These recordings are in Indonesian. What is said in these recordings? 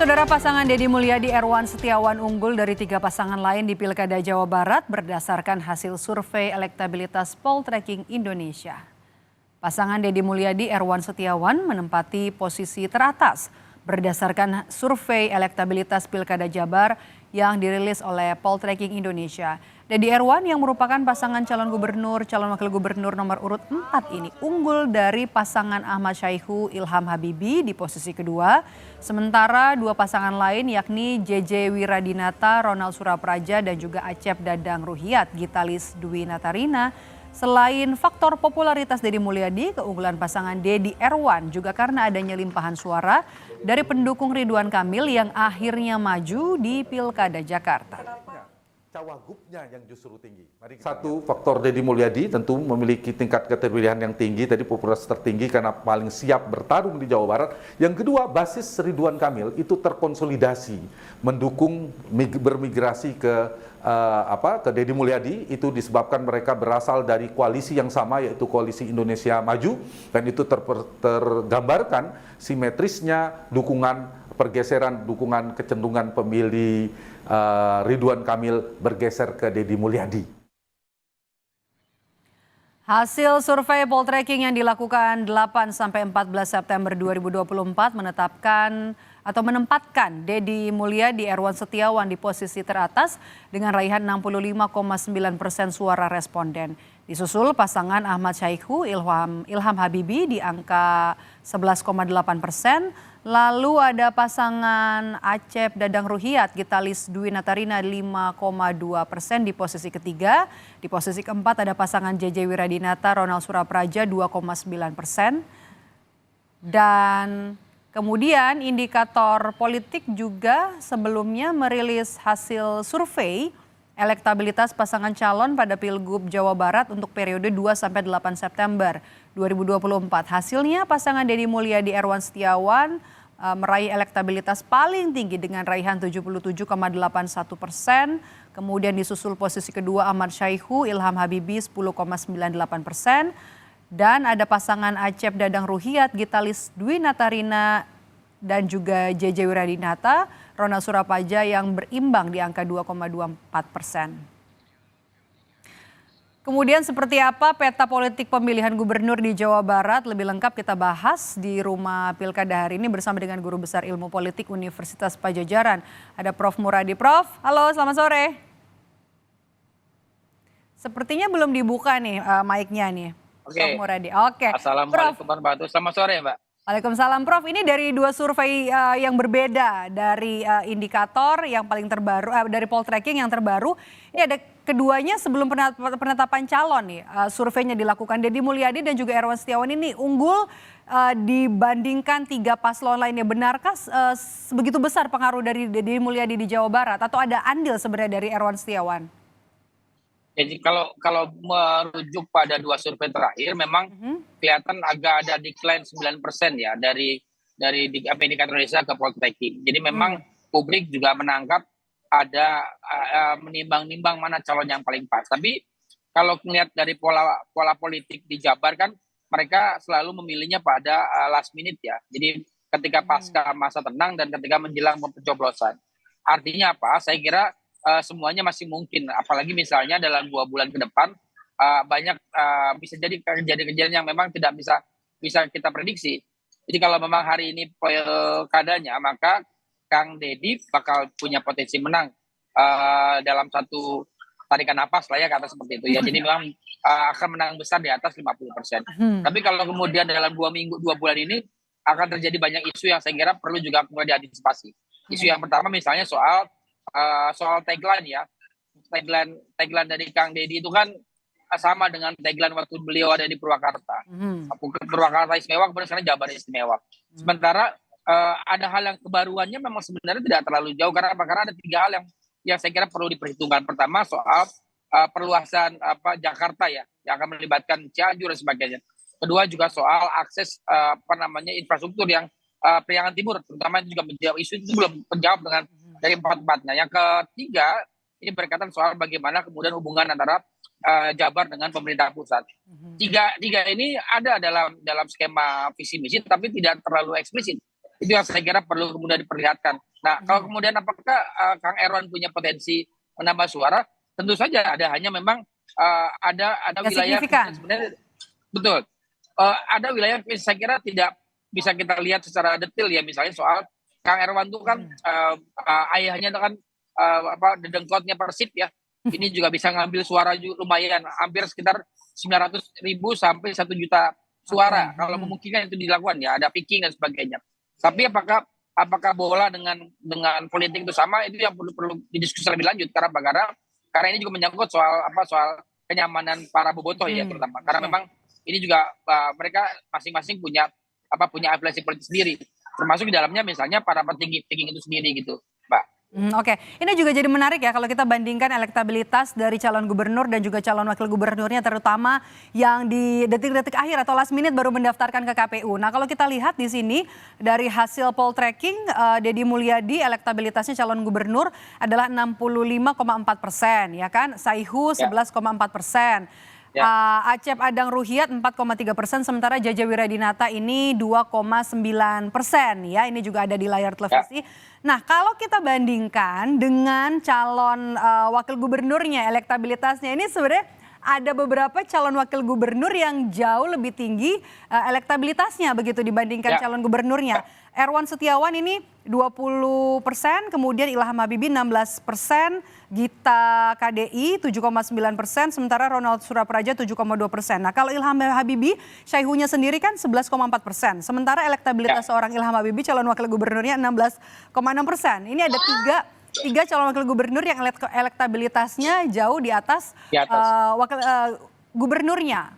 Saudara, pasangan Deddy Mulyadi Erwan Setiawan unggul dari 3 pasangan lain di Pilkada Jawa Barat berdasarkan hasil survei elektabilitas Poltreking Indonesia. Pasangan Deddy Mulyadi Erwan Setiawan menempati posisi teratas berdasarkan survei elektabilitas Pilkada Jabar yang dirilis oleh Poltreking Indonesia. Deddy Erwan yang merupakan pasangan calon wakil gubernur nomor urut 4 ini unggul dari pasangan Ahmad Syaihu Ilham Habibie di posisi kedua. Sementara 2 pasangan lain yakni JJ Wiradinata, Ronald Surapraja dan juga Acep Dadang Ruhiat, Gitalis Dwi Natarina. Selain faktor popularitas Deddy Mulyadi, keunggulan pasangan Deddy Erwan juga karena adanya limpahan suara dari pendukung Ridwan Kamil yang akhirnya maju di Pilkada Jakarta. Cawagupnya yang justru tinggi. Satu, faktor Deddy Mulyadi tentu memiliki tingkat keterpilihan yang tinggi, tadi popularitas tertinggi karena paling siap bertarung di Jawa Barat. Yang kedua, basis Ridwan Kamil itu terkonsolidasi, mendukung bermigrasi ke Deddy Mulyadi. Itu disebabkan mereka berasal dari koalisi yang sama, yaitu Koalisi Indonesia Maju, dan itu tergambarkan simetrisnya pergeseran dukungan kecenderungan pemilih Ridwan Kamil bergeser ke Deddy Mulyadi. Hasil survei Poltreking yang dilakukan 8-14 September 2024 menempatkan Deddy Mulyadi Erwan Setiawan di posisi teratas dengan raihan 65,9% suara responden. Disusul pasangan Ahmad Syaihu Ilham Habibie di angka 11,8%. Lalu ada pasangan Acep Dadang Ruhiat, Gitalis Dwi Natarina 5,2% di posisi ketiga. Di posisi keempat ada pasangan JJ Wiradinata, Ronald Surapraja 2,9%. Dan kemudian indikator politik juga sebelumnya merilis hasil survei elektabilitas pasangan calon pada Pilgub Jawa Barat untuk periode 2-8 September 2024. Hasilnya pasangan Deddy Mulyadi Erwan Setiawan meraih elektabilitas paling tinggi dengan raihan 77,81%. Kemudian disusul posisi kedua Ahmad Syaihu Ilham Habibie 10,98%. Dan ada pasangan Acep Dadang Ruhiat, Gitalis Dwi Natarina dan juga JJ Wiradinata, Ronald Surapraja yang berimbang di angka 2,24%. Kemudian seperti apa peta politik pemilihan gubernur di Jawa Barat? Lebih lengkap kita bahas di Rumah Pilkada hari ini bersama dengan Guru Besar Ilmu Politik Universitas Padjadjaran. Ada Prof. Muradi. Prof, halo, selamat sore. Sepertinya belum dibuka nih mic-nya nih. Oke. Prof. Muradi. Oke. Assalamualaikum warahmatullahi wabarakatuh. Selamat sore, Mbak. Waalaikumsalam, Prof. Ini dari 2 survei yang berbeda dari indikator yang paling terbaru dari Poltreking yang terbaru. Ini ada keduanya sebelum penetapan calon nih. Surveinya dilakukan Deddy Mulyadi dan juga Erwan Setiawan ini unggul dibandingkan 3 paslon lainnya. Benarkah begitu besar pengaruh dari Deddy Mulyadi di Jawa Barat atau ada andil sebenarnya dari Erwan Setiawan? Jadi kalau merujuk pada 2 survei terakhir memang kelihatan agak ada decline 9% ya dari indikator Indonesia ke Poltreking. Jadi memang publik juga menangkap ada menimbang-nimbang mana calon yang paling pas. Tapi kalau melihat dari pola politik di Jabar kan mereka selalu memilihnya pada last minute ya. Jadi ketika pasca masa tenang dan ketika menjelang pencoblosan. Artinya apa? Saya kira semuanya masih mungkin, apalagi misalnya dalam 2 bulan ke depan banyak bisa jadi kejadian-kejadian yang memang tidak bisa kita prediksi. Jadi kalau memang hari ini pilkadanya, maka Kang Deddy bakal punya potensi menang dalam satu tarikan napas lah ya, kata seperti itu ya. Jadi memang akan menang besar di atas 50%. Tapi kalau kemudian dalam 2 bulan ini akan terjadi banyak isu yang saya kira perlu juga kemudian diantisipasi. Isu yang pertama misalnya soal tagline ya, tagline dari Kang Deddy itu kan sama dengan tagline waktu beliau ada di Purwakarta. Purwakarta istimewa, kemudian sekarang Jabar istimewa. Sementara ada hal yang kebaruannya memang sebenarnya tidak terlalu jauh karena ada 3 hal yang saya kira perlu diperhitungkan. Pertama soal perluasan Jakarta ya, yang akan melibatkan Cianjur dan sebagainya. Kedua juga soal akses infrastruktur yang Priangan Timur, terutama juga menjawab isu itu belum menjawab dengan dari 4-4-nya. Yang ketiga, ini berkaitan soal bagaimana kemudian hubungan antara Jabar dengan pemerintah pusat. Tiga ini ada dalam skema visi misi, tapi tidak terlalu eksplisit. Itu yang saya kira perlu kemudian diperlihatkan. Nah, kalau kemudian apakah Kang Erwan punya potensi menambah suara? Tentu saja ada, hanya memang ada Nggak wilayah signifikan. sebenarnya betul. Ada wilayah yang saya kira tidak bisa kita lihat secara detail ya, misalnya soal Kang Erwan itu kan ayahnya itu kan dedengkotnya Persib ya. Ini juga bisa ngambil suara lumayan, hampir sekitar 900.000 sampai 1 juta suara. Kalau memungkinkan itu dilakukan ya, ada picking dan sebagainya. Tapi apakah bola dengan politik itu sama, itu yang perlu didiskusi lebih lanjut. Karena ini juga menyangkut soal kenyamanan para bobotoh ya terutama. Karena memang ini juga mereka masing-masing punya afiliasi politik sendiri, termasuk di dalamnya misalnya para petinggi itu sendiri gitu, Mbak. Oke, ini juga jadi menarik ya kalau kita bandingkan elektabilitas dari calon gubernur dan juga calon wakil gubernurnya, terutama yang di detik-detik akhir atau last minute baru mendaftarkan ke KPU. Nah, kalau kita lihat di sini dari hasil poll tracking, Deddy Mulyadi elektabilitasnya calon gubernur adalah 65,4%, ya kan? Saihu 11,4%. Acep Adang Ruhyat 4,3%, sementara Jaja Wiradinata ini 2,9%, ya, ini juga ada di layar televisi. Nah, kalau kita bandingkan dengan calon wakil gubernurnya, elektabilitasnya ini sebenarnya ada beberapa calon wakil gubernur yang jauh lebih tinggi elektabilitasnya begitu dibandingkan calon gubernurnya. Erwan Setiawan ini 20%, kemudian Ilham Habibie 16%, Gita KDI 7,9%, sementara Ronald Surapraja 7,2%. Nah, kalau Ilham Habibie, Syaihunya sendiri kan 11,4%, sementara elektabilitas seorang Ilham Habibie calon wakil gubernurnya 16,6%. Ini ada tiga calon wakil gubernur yang elektabilitasnya jauh di atas wakil gubernurnya.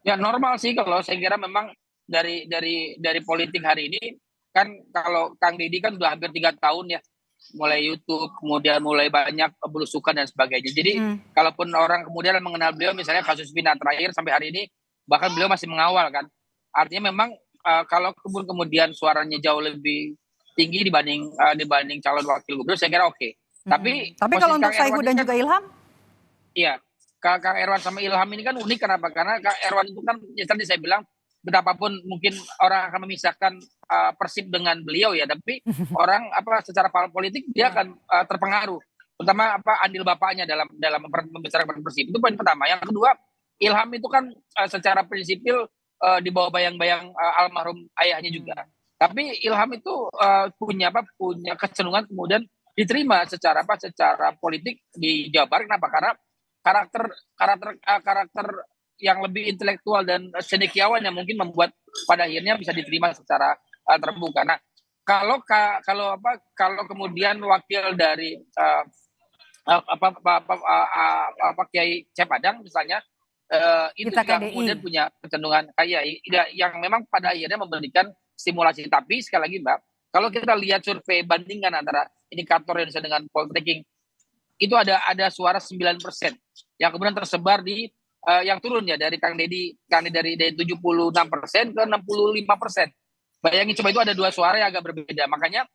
Ya normal sih, kalau saya kira memang dari politik hari ini kan, kalau Kang Deddy kan udah hampir 3 tahun ya, mulai YouTube, kemudian mulai banyak belusukan dan sebagainya. Jadi kalaupun orang kemudian mengenal beliau, misalnya kasus Vina terakhir sampai hari ini, bahkan beliau masih mengawal kan. Artinya memang kalau kemudian suaranya jauh lebih tinggi dibanding calon wakil gubernur, saya kira oke. Tapi kalau untuk Saihu dan juga Ilham? Iya, Kang Erwan sama Ilham ini kan unik. Kenapa? Karena Kang Erwan itu kan, ya tadi saya bilang, betapapun mungkin orang akan memisahkan Persib dengan beliau ya, tapi orang secara politik dia akan terpengaruh, terutama andil bapaknya dalam membesarkan Persib. Itu poin pertama. Yang kedua, Ilham itu kan secara prinsipil di bawah bayang-bayang almarhum ayahnya juga. Tapi Ilham itu punya kecenderungan kemudian diterima secara politik di Jawa Barat. Kenapa? Karena karakter yang lebih intelektual dan cendekiawan yang mungkin membuat pada akhirnya bisa diterima secara terbuka. Nah, kalau kemudian wakil dari Kiai Acep Adang misalnya, itu juga kemudian punya kecenderungan yang memang pada akhirnya memberikan stimulasi. Tapi sekali lagi Mbak, kalau kita lihat survei bandingkan antara indikator Indonesia dengan poll tracking, itu ada suara 9% yang kemudian tersebar di yang turun ya, dari Kang Deddy dari 76% ke 65%. Bayangin coba, itu ada 2 suara yang agak berbeda. Makanya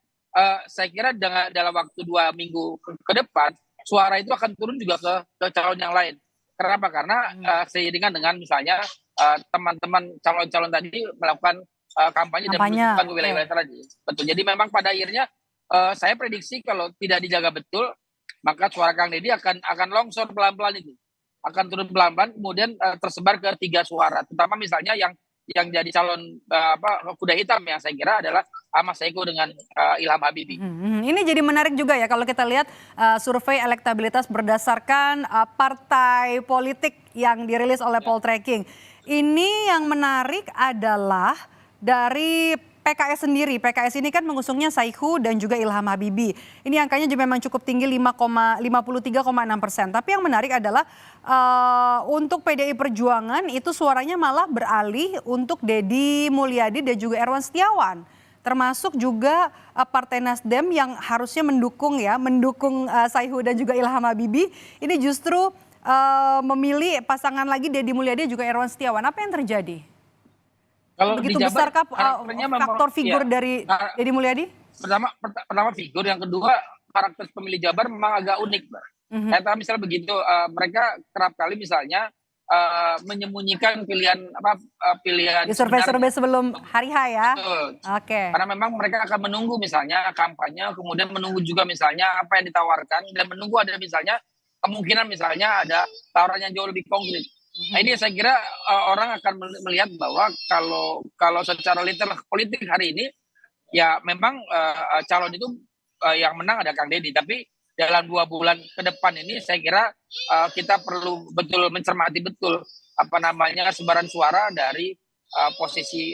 saya kira dalam waktu 2 minggu ke depan, suara itu akan turun juga ke calon yang lain. Kenapa? Karena seiringan dengan misalnya teman-teman calon-calon tadi melakukan kampanye dan menuju ke wilayah-wilayah tadi. Betul. Jadi memang pada akhirnya saya prediksi kalau tidak dijaga betul, maka suara Kang Deddy akan longsor pelan-pelan itu. Akan turun pelan-pelan, kemudian tersebar ke 3 suara. Terutama misalnya yang jadi calon kuda hitam yang saya kira adalah Mas Saihu dengan Ilham Habibie. Ini jadi menarik juga ya kalau kita lihat survei elektabilitas berdasarkan partai politik yang dirilis oleh poll tracking. Ini yang menarik adalah dari PKS sendiri. PKS ini kan mengusungnya Saihu dan juga Ilham Habibie. Ini angkanya juga memang cukup tinggi, 53,6%. Tapi yang menarik adalah untuk PDI Perjuangan itu suaranya malah beralih untuk Deddy Mulyadi dan juga Erwan Setiawan. Termasuk juga Partai Nasdem yang harusnya mendukung Saihu dan juga Ilham Habibie. Ini justru memilih pasangan lagi Deddy Mulyadi dan juga Erwan Setiawan. Apa yang terjadi? Kalau begitu di Jabar, besarkah faktor figur dari Deddy Mulyadi? Pertama figur, yang kedua karakter pemilih Jabar memang agak unik, Mbak. Misalnya begitu, mereka kerap kali misalnya menyembunyikan pilihan Di survei-survei sebenarnya. sebelum hari H ya. Betul. Oke. Karena memang mereka akan menunggu misalnya kampanye, kemudian menunggu juga misalnya apa yang ditawarkan, dan menunggu ada misalnya kemungkinan misalnya ada tawaran yang jauh lebih konkret. Nah ini saya kira orang akan melihat bahwa kalau secara literal politik hari ini ya memang calon itu yang menang ada Kang Deddy, tapi dalam 2 bulan ke depan ini saya kira kita perlu betul mencermati betul sebaran suara dari posisi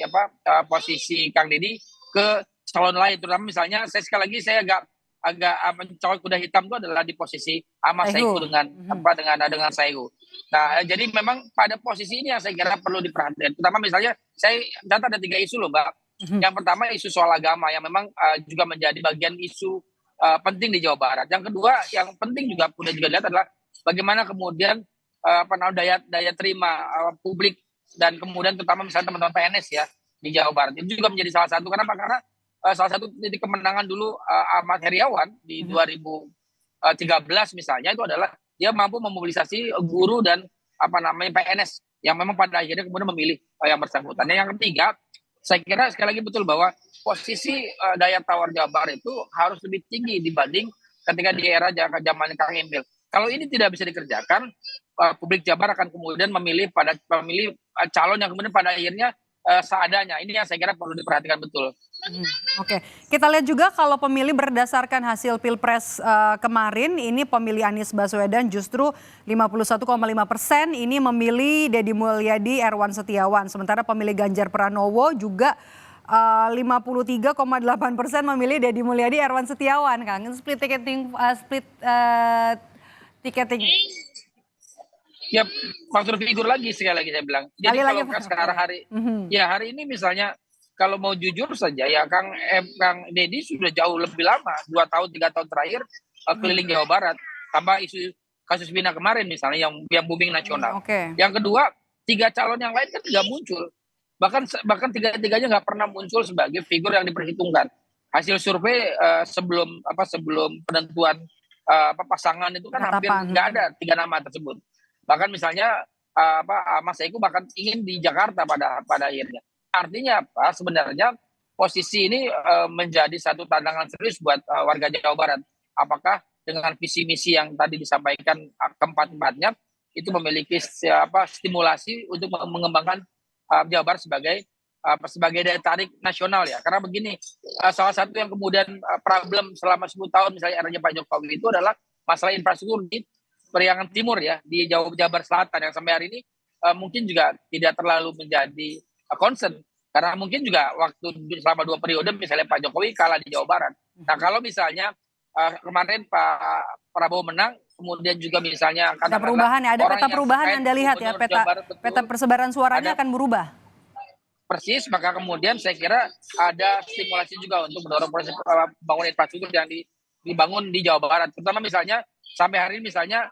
Kang Deddy ke calon lain, terutama misalnya sekali lagi saya agak mencolok kuda hitam itu adalah di posisi Ahmad Saiku dengan Saiku. Nah, jadi memang pada posisi ini yang saya kira perlu diperhatikan. Terutama misalnya saya catat ada 3 isu loh, Mbak. Yang pertama isu soal agama yang memang juga menjadi bagian isu penting di Jawa Barat. Yang kedua yang penting juga lihat adalah bagaimana kemudian daya terima publik dan kemudian terutama misalnya teman-teman PNS ya di Jawa Barat. Itu juga menjadi salah satu. Kenapa? Karena salah satu titik kemenangan dulu Ahmad Heriawan di 2013 misalnya itu adalah dia mampu memobilisasi guru dan PNS yang memang pada akhirnya kemudian memilih yang bersangkutan. Dan yang ketiga, saya kira sekali lagi betul bahwa posisi daya tawar Jawa Barat itu harus lebih tinggi dibanding ketika di era zaman Kang Emil. Kalau ini tidak bisa dikerjakan, publik Jawa Barat akan kemudian memilih calon yang kemudian pada akhirnya seadanya. Ini yang saya kira perlu diperhatikan betul. Oke, kita lihat juga kalau pemilih berdasarkan hasil Pilpres kemarin, ini pemilih Anies Baswedan justru 51,5% ini memilih Deddy Mulyadi, Erwan Setiawan. Sementara pemilih Ganjar Pranowo juga 53,8% memilih Deddy Mulyadi, Erwan Setiawan. Kang, split tiketing. Ya faktor figur lagi sekali lagi saya bilang. Jadi kalau sekarang hari ini misalnya kalau mau jujur saja ya Kang Deddy sudah jauh lebih lama 2 tahun 3 tahun terakhir keliling Jawa Barat tambah isu kasus Bina kemarin misalnya yang booming nasional. Yang kedua 3 calon yang lain kan tidak muncul, bahkan tiga-tiganya nggak pernah muncul sebagai figur yang diperhitungkan. Hasil survei sebelum penentuan pasangan itu kan hampir nggak ada 3 nama tersebut. Bahkan misalnya Mas Saiku bahkan ingin di Jakarta pada akhirnya. Artinya apa? Sebenarnya posisi ini menjadi satu tantangan serius buat warga Jawa Barat. Apakah dengan visi misi yang tadi disampaikan keempat-empatnya itu memiliki stimulasi untuk mengembangkan Jawa Barat sebagai daya tarik nasional ya. Karena begini, salah satu yang kemudian problem selama 10 tahun misalnya eranya Pak Jokowi itu adalah masalah infrastruktur di Periangan Timur ya, di Jawa Barat Selatan yang sampai hari ini mungkin juga tidak terlalu menjadi concern karena mungkin juga waktu selama 2 periode misalnya Pak Jokowi kalah di Jawa Barat. Nah kalau misalnya kemarin Pak Prabowo menang, kemudian juga misalnya ada perubahan ya, ada peta perubahan Anda lihat ya, peta persebaran suaranya akan berubah. Persis, maka kemudian saya kira ada stimulasi juga untuk mendorong proses pembangunan infrastruktur yang dibangun di Jawa Barat. Terutama misalnya sampai hari ini misalnya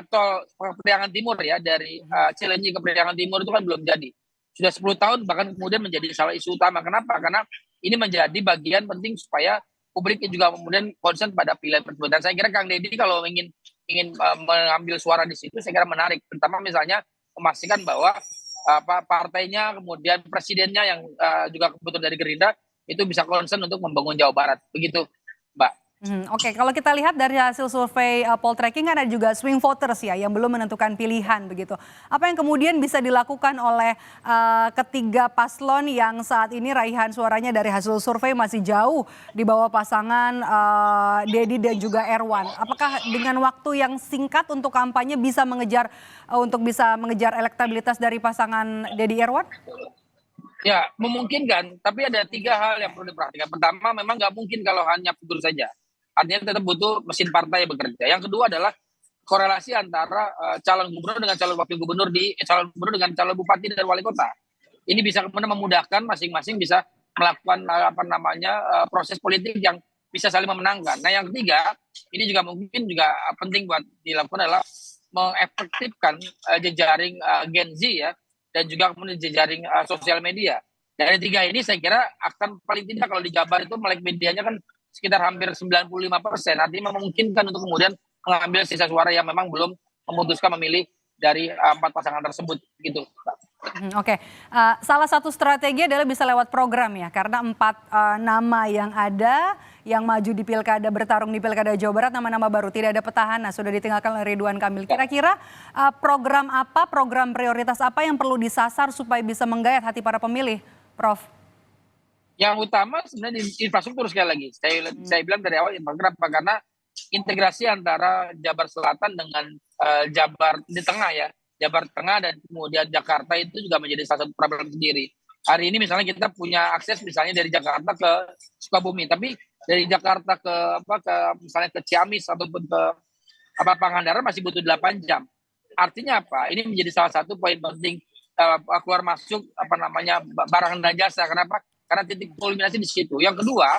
tol Periangan Timur ya dari Cilenyi ke Periangan Timur itu kan belum jadi. Sudah 10 tahun bahkan kemudian menjadi salah isu utama. Kenapa? Karena ini menjadi bagian penting supaya publik juga kemudian concern pada pilihan tersebut. Dan saya kira Kang Deddy kalau ingin mengambil suara di situ saya kira menarik. Pertama misalnya memastikan bahwa partainya kemudian presidennya yang juga kebetulan dari Gerindra itu bisa concern untuk membangun Jawa Barat. Begitu, Mbak. Oke, kalau kita lihat dari hasil survei Poltreking kan ada juga swing voters ya yang belum menentukan pilihan begitu. Apa yang kemudian bisa dilakukan oleh ketiga paslon yang saat ini raihan suaranya dari hasil survei masih jauh di bawah pasangan Deddy dan juga Erwan. Apakah dengan waktu yang singkat untuk kampanye bisa mengejar elektabilitas dari pasangan Deddy Erwan? Ya, memungkinkan, tapi ada 3 hal yang perlu diperhatikan. Pertama, memang nggak mungkin kalau hanya figur saja. Artinya tetap butuh mesin partai yang bekerja. Yang kedua adalah korelasi antara calon gubernur dengan calon wakil gubernur calon gubernur dengan calon bupati dan wali kota. Ini bisa kemudian memudahkan masing-masing bisa melakukan proses politik yang bisa saling memenangkan. Nah, yang ketiga, ini juga mungkin juga penting buat dilakukan adalah mengefektifkan jejaring Gen Z ya dan juga kemudian jejaring sosial media. Dari 3 ini saya kira akan paling tidak kalau di Jabar itu melek medianya kan sekitar hampir 95%. Artinya memungkinkan untuk kemudian mengambil sisa suara yang memang belum memutuskan memilih dari 4 pasangan tersebut gitu. Oke. Salah satu strategi adalah bisa lewat program ya, karena 4 nama yang ada yang maju di pilkada, bertarung di pilkada Jawa Barat, nama-nama baru, tidak ada petahana, sudah ditinggalkan oleh Ridwan Kamil. Kira-kira program apa, program prioritas apa yang perlu disasar supaya bisa menggayat hati para pemilih, Prof? Yang utama sebenarnya di infrastruktur sekali lagi. Saya bilang dari awal infrastruktur apa, karena integrasi antara Jabar Selatan dengan Jabar di tengah ya, Jabar Tengah dan kemudian Jakarta itu juga menjadi salah satu problem sendiri. Hari ini misalnya kita punya akses misalnya dari Jakarta ke Sukabumi, tapi dari Jakarta ke misalnya ke Ciamis ataupun ke Pangandaran masih butuh 8 jam. Artinya apa? Ini menjadi salah satu poin penting keluar masuk barang dan jasa. Kenapa? Karena titik kulminasi di situ. Yang kedua,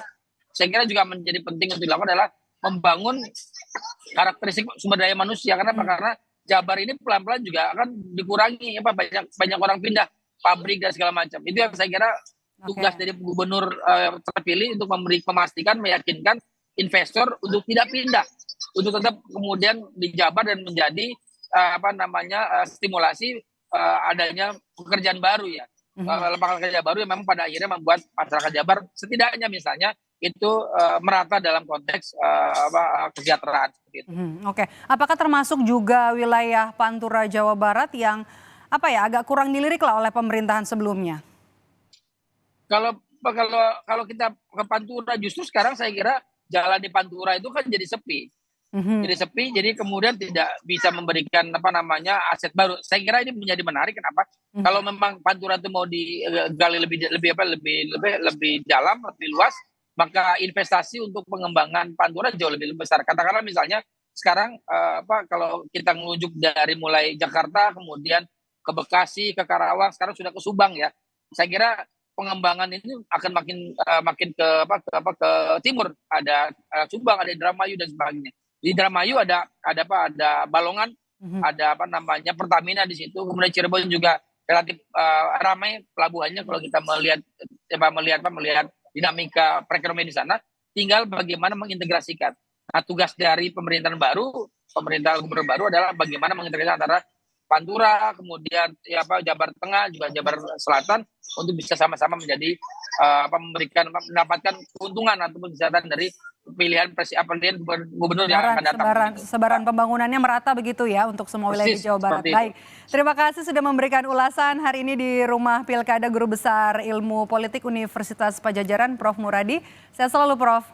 saya kira juga menjadi penting untuk dilakukan adalah membangun karakteristik sumber daya manusia. Kenapa? Karena Jabar ini pelan-pelan juga akan dikurangi, banyak orang pindah pabrik dan segala macam. Itu yang saya kira tugas dari gubernur terpilih untuk memastikan, meyakinkan investor untuk tidak pindah, untuk tetap kemudian di Jabar dan menjadi stimulasi adanya pekerjaan baru ya. Lapangan kerja baru yang memang pada akhirnya membuat masyarakat Jabar setidaknya misalnya itu merata dalam konteks kesejahteraan. Oke, apakah termasuk juga wilayah Pantura Jawa Barat yang agak kurang dilirik lah oleh pemerintahan sebelumnya? Kalau kita ke Pantura, justru sekarang saya kira jalan di Pantura itu kan jadi sepi. Jadi sepi, jadi kemudian tidak bisa memberikan aset baru. Saya kira ini menjadi menarik. Kenapa? Kalau memang Pantura itu mau digali lebih dalam, lebih luas, maka investasi untuk pengembangan Pantura jauh lebih besar. Katakanlah misalnya sekarang kalau kita menuju dari mulai Jakarta kemudian ke Bekasi, ke Karawang, sekarang sudah ke Subang ya. Saya kira pengembangan ini akan makin ke timur. Ada Subang, ada Indramayu dan sebagainya. Di Indramayu ada Balongan, ada Pertamina di situ. Kemudian Cirebon juga relatif ramai pelabuhannya kalau kita melihat dinamika perekonomian di sana. Tinggal bagaimana mengintegrasikan. Nah, tugas dari pemerintah gubernur baru adalah bagaimana mengintegrasikan antara Pantura, kemudian Jabar Tengah, juga Jabar Selatan untuk bisa sama-sama menjadi mendapatkan keuntungan ataupun kesejahteraan dari pilihan gubernur yang akan datang. Sebaran pembangunannya merata begitu ya untuk semua wilayah di Jawa Barat. Baik, terima kasih sudah memberikan ulasan hari ini di Rumah Pilkada Guru Besar Ilmu Politik Universitas Padjadjaran, Prof. Muradi. Sehat selalu, Prof.